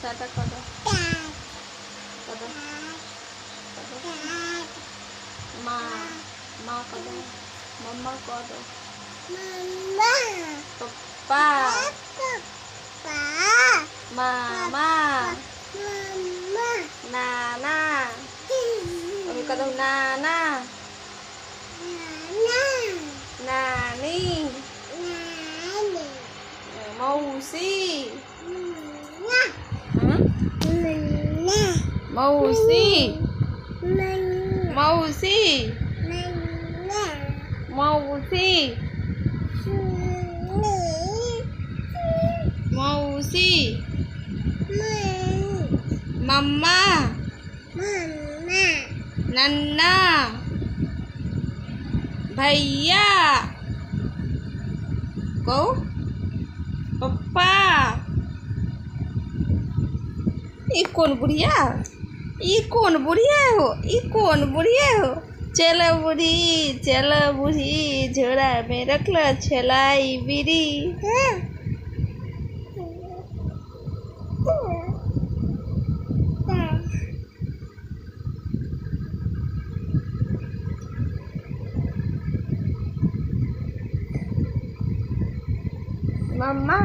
टाटा कर दो, कर दो, कर दो। माँ माँ कर दो, मम्मा कर दो, पप्पा, मामा, नाना, अभी कर दो नाना, नानी, मौसी, मौसी, मौसी, मौसी, मौसी, मम्मा, नन्ना, भैया, को पप्पा। ये कौन बुढ़िया, ये कौन बुढ़िया हो, ये कौन बुढ़िया हो। चलो बूढ़ी झोरा में रख लो छलाई बीड़ी। मम्मा